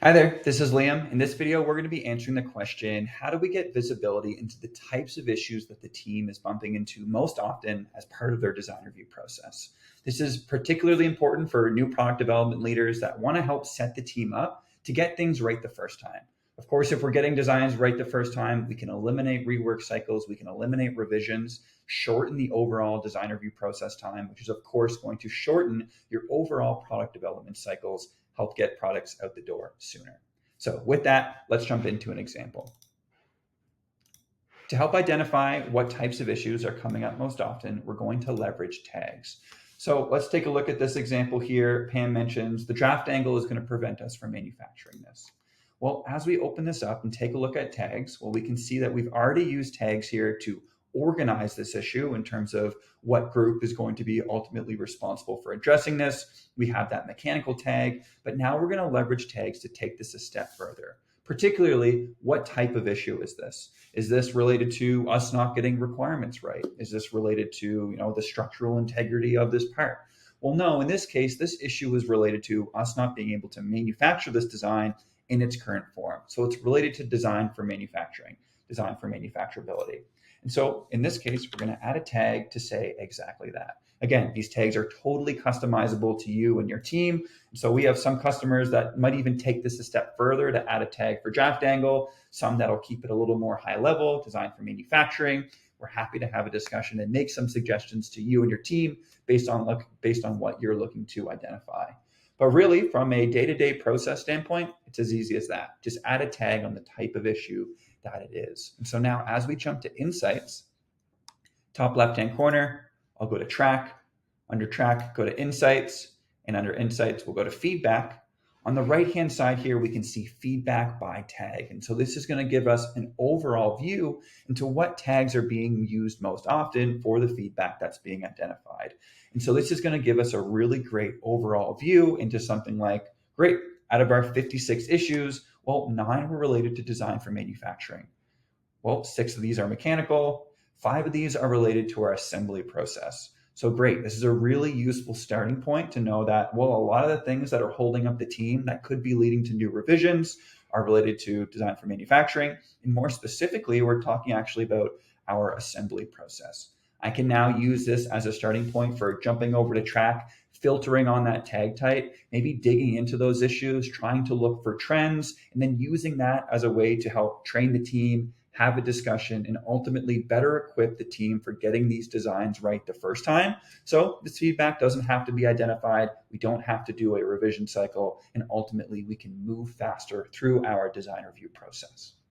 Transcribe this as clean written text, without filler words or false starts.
Hi there, this is Liam. In this video, we're going to be answering the question, how do we get visibility into the types of issues that the team is bumping into most often as part of their design review process? This is particularly important for new product development leaders that want to help set the team up to get things right the first time. Of course, if we're getting designs right the first time, we can eliminate rework cycles, we can eliminate revisions, shorten the overall design review process time, which is of course going to shorten your overall product development cycles, help get products out the door sooner. So with that, let's jump into an example. To help identify what types of issues are coming up most often, we're going to leverage tags. So let's take a look at this example here. Pam mentions the draft angle is going to prevent us from manufacturing this. Well, as we open this up and take a look at tags, well, we can see that we've already used tags here to organize this issue in terms of what group is going to be ultimately responsible for addressing this. We have that mechanical tag, but now we're going to leverage tags to take this a step further. Particularly, what type of issue is this? Is this related to us not getting requirements right? Is this related to, the structural integrity of this part? Well, no, in this case, this issue is related to us not being able to manufacture this design in its current form. So it's related to design for manufacturing, design for manufacturability. And so in this case, we're going to add a tag to say exactly that. Again, these tags are totally customizable to you and your team. So we have some customers that might even take this a step further to add a tag for draft angle, some that'll keep it a little more high level, designed for manufacturing. We're happy to have a discussion and make some suggestions to you and your team based on what you're looking to identify. But really, from a day-to-day process standpoint, it's as easy as that. Just add a tag on the type of issue that it is. And so now as we jump to insights, top left-hand corner, I'll go to track. Under track, go to insights. And under insights, we'll go to feedback. On the right-hand side here, we can see feedback by tag. And so this is going to give us an overall view into what tags are being used most often for the feedback that's being identified. And so this is going to give us a really great overall view into something like, great, out of our 56 issues, well, 9 were related to design for manufacturing. Well, 6 of these are mechanical, 5 of these are related to our assembly process. So great, this is a really useful starting point to know that, well, a lot of the things that are holding up the team that could be leading to new revisions are related to design for manufacturing. And more specifically, we're talking actually about our assembly process. I can now use this as a starting point for jumping over to track, filtering on that tag type, maybe digging into those issues, trying to look for trends, and then using that as a way to help train the team, have a discussion, and ultimately better equip the team for getting these designs right the first time. So this feedback doesn't have to be identified. We don't have to do a revision cycle, and ultimately we can move faster through our design review process.